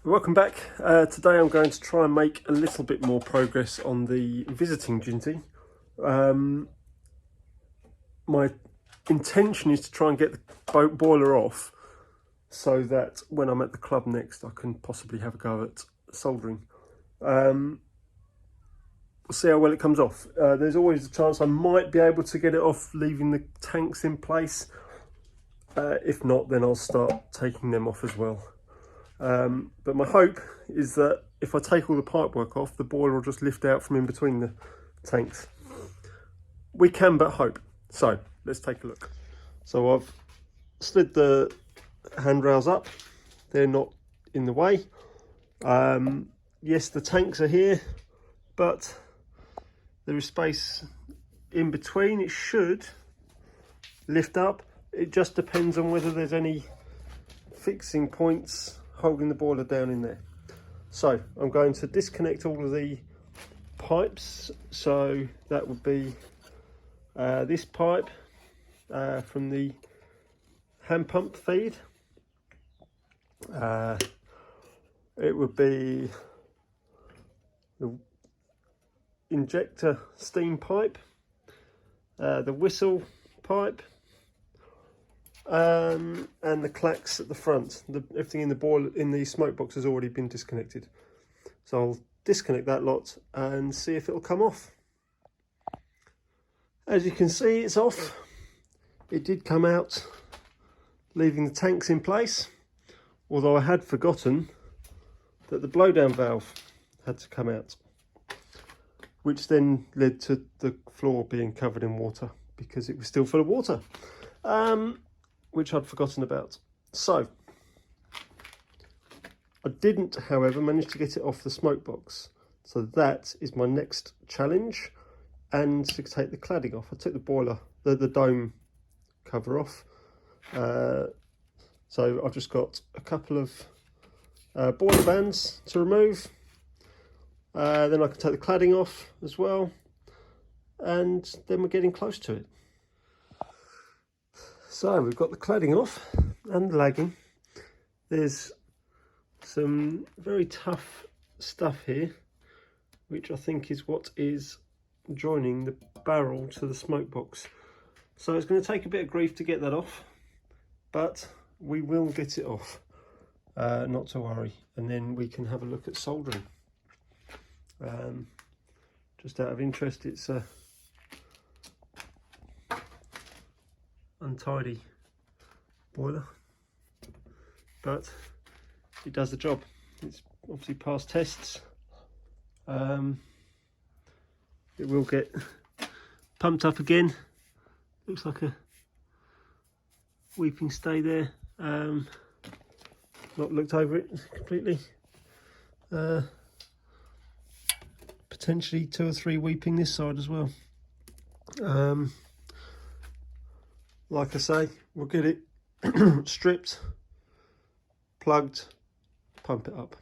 Welcome back. Today I'm going to try and make a little bit more progress on the visiting Jinty. My intention is to try and get the boiler off so that when I'm at the club next I can possibly have a go at soldering. We'll see how well it comes off. There's always a chance I might be able to get it off leaving the tanks in place. If not, then I'll start taking them off as well. But my hope is that if I take all the pipework off, the boiler will just lift out from in between the tanks. We can but hope. So let's take a look. So I've slid the handrails up. They're not in the way. Yes, the tanks are here, but there is space in between. It should lift up. It just depends on whether there's any fixing points holding the boiler down in there. So I'm going to disconnect all of the pipes. So that would be this pipe from the hand pump feed. It would be the injector steam pipe, the whistle pipe, and the clacks at the front. Everything in the boiler, in the smoke box, has already been disconnected. So I'll disconnect that lot and see if it'll come off. As you can see, it's off. It did come out, leaving the tanks in place, although I had forgotten that the blowdown valve had to come out, which then led to the floor being covered in water because it was still full of water. Which I'd forgotten about. So I didn't, however, manage to get it off the smoke box. So that is my next challenge, and to take the cladding off. I took the boiler, the dome cover off. So I've just got a couple of boiler bands to remove. Then I can take the cladding off as well, and then we're getting close to it. So we've got the cladding off and the lagging. There's some very tough stuff here, which I think is what is joining the barrel to the smoke box. So it's going to take a bit of grief to get that off, but we will get it off, not to worry. And then we can have a look at soldering. Just out of interest, it's a untidy boiler, but it does the job. It's obviously passed tests. It will get pumped up again. Looks like a weeping stay there. Not looked over it completely. Potentially 2 or 3 weeping this side as well. Like I say, we'll get it stripped, plugged, pump it up.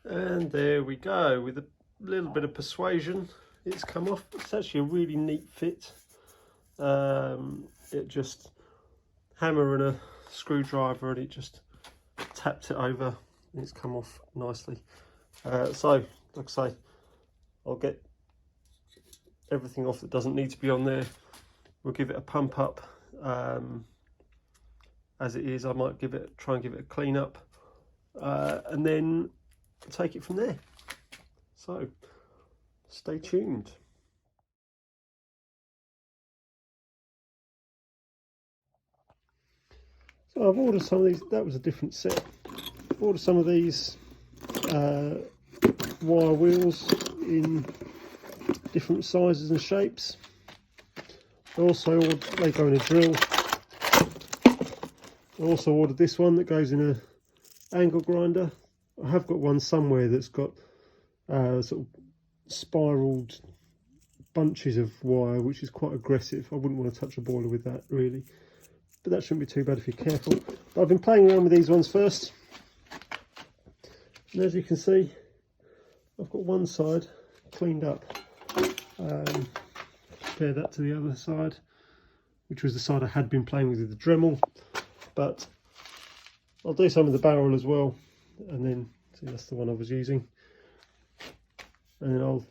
And there we go. With a little bit of persuasion, it's come off. It's actually a really neat fit. It just, hammer and a screwdriver, and it just tapped it over, and it's come off nicely. So, like I say, I'll get everything off that doesn't need to be on there. We'll give it a pump up as it is. I might try and give it a clean up, and then take it from there. So stay tuned. So I've ordered some of these. That was a different set. I've ordered some of these wire wheels in different sizes and shapes. Also, they go in a drill. I also ordered this one that goes in a angle grinder. I have got one somewhere that's got sort of spiraled bunches of wire, which is quite aggressive. I wouldn't want to touch a boiler with that, really. But that shouldn't be too bad if you're careful. But I've been playing around with these ones first. And as you can see, I've got one side cleaned up. Compare that to the other side, which was the side I had been playing with the Dremel, but I'll do some of the barrel as well, and then see, that's the one I was using, and then I'll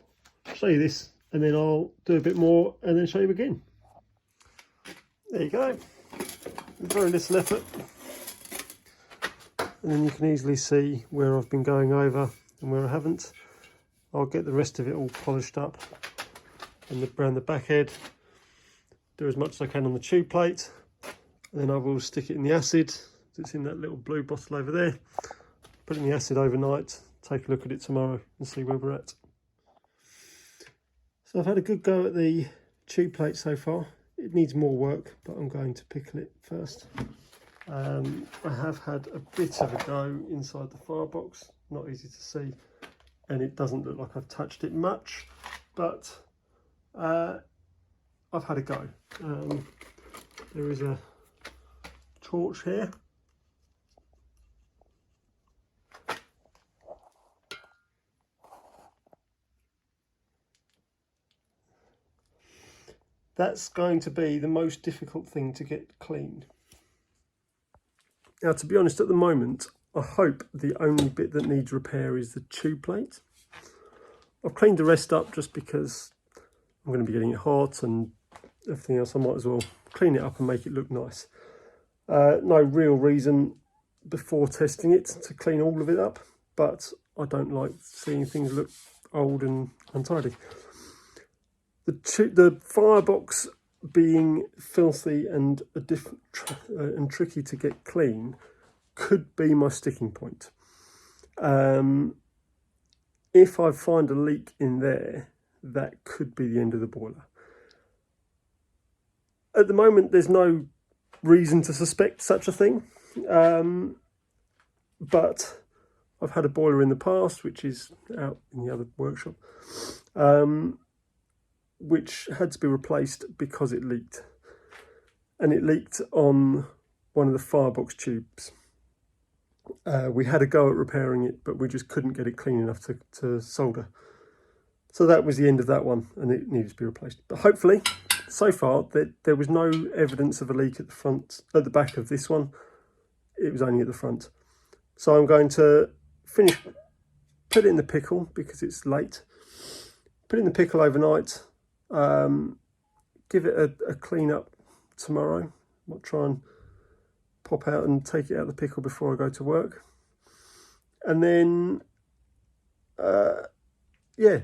show you this, and then I'll do a bit more and then show you again. There you go, very little effort, and then you can easily see where I've been going over and where I haven't. I'll get the rest of it all polished up and around the back head, do as much as I can on the tube plate, and then I will stick it in the acid that's in that little blue bottle over there, put it in the acid overnight, take a look at it tomorrow and see where we're at. So I've had a good go at the tube plate so far. It needs more work, but I'm going to pickle it first. I have had a bit of a go inside the firebox, not easy to see, and it doesn't look like I've touched it much, but I've had a go. There is a torch here. That's going to be the most difficult thing to get clean. Now, to be honest, at the moment, I hope the only bit that needs repair is the tube plate. I've cleaned the rest up just because I'm going to be getting it hot and everything else. I might as well clean it up and make it look nice. No real reason before testing it to clean all of it up, but I don't like seeing things look old and untidy. The firebox being filthy and and tricky to get clean could be my sticking point. If I find a leak in there, that could be the end of the boiler. At the moment, there's no reason to suspect such a thing, but I've had a boiler in the past, which is out in the other workshop, which had to be replaced because it leaked, and it leaked on one of the firebox tubes. We had a go at repairing it, but we just couldn't get it clean enough to solder. So that was the end of that one, and it needed to be replaced. But hopefully, so far, there was no evidence of a leak at the back of this one. It was only at the front. So I'm going to put it in the pickle because it's late. Put it in the pickle overnight. Give it a clean up tomorrow. I'll try and pop out and take it out of the pickle before I go to work. And then, yeah,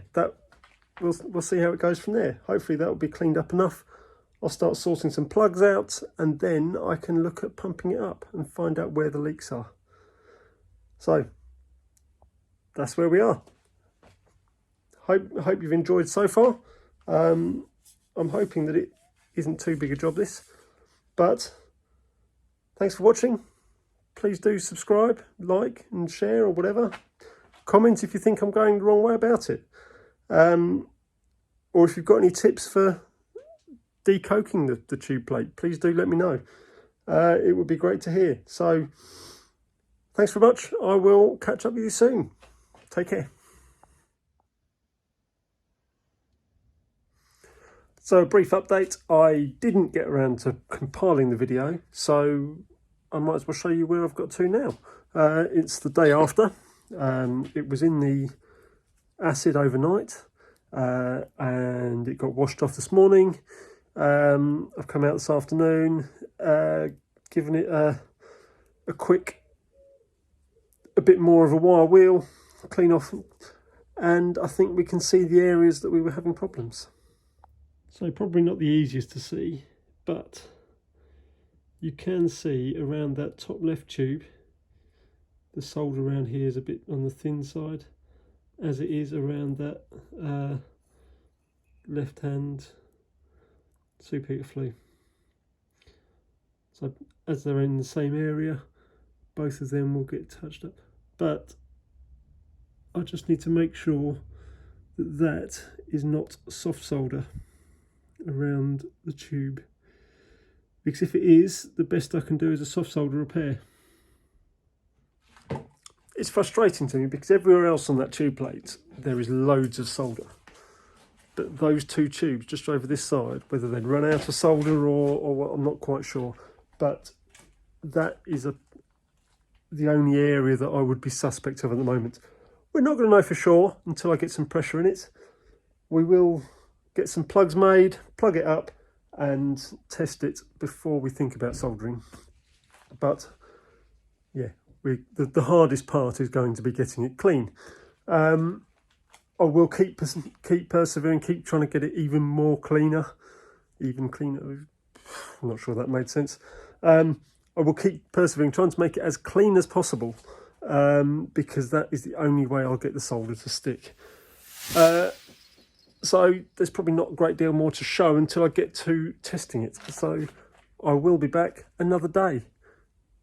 we'll see how it goes from there. Hopefully that will be cleaned up enough. I'll start sorting some plugs out, and then I can look at pumping it up and find out where the leaks are. So that's where we are. Hope you've enjoyed so far. I'm hoping that it isn't too big a job, this, but thanks for watching. Please do subscribe, like and share or whatever. Comment if you think I'm going the wrong way about it. Or if you've got any tips for decoking the tube plate, please do let me know. It would be great to hear. So thanks very much. I will catch up with you soon. Take care. So a brief update, I didn't get around to compiling the video, so I might as well show you where I've got to now. It's the day after. It was in the acid overnight, and it got washed off this morning. I've come out this afternoon, given it a bit more of a wire wheel, clean off, and I think we can see the areas that we were having problems. So probably not the easiest to see, but you can see around that top left tube, the solder around here is a bit on the thin side, as it is around that left hand superheater flue. So as they're in the same area, both of them will get touched up. But I just need to make sure that that is not soft solder around the tube, because if it is, the best I can do is a soft solder repair. It's frustrating to me because everywhere else on that tube plate there is loads of solder, but those two tubes just over this side, whether they'd run out of solder or what, I'm not quite sure, but that is the only area that I would be suspect of at the moment. We're not going to know for sure until I get some pressure in it. We will get some plugs made, plug it up and test it before we think about soldering. But yeah, the hardest part is going to be getting it clean. I will keep persevering, keep trying to get it even cleaner. I'm not sure that made sense. I will keep persevering, trying to make it as clean as possible, because that is the only way I'll get the solder to stick. So there's probably not a great deal more to show until I get to testing it. So I will be back another day.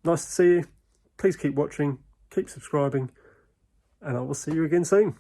Nice to see you. Please keep watching, keep subscribing, and I will see you again soon.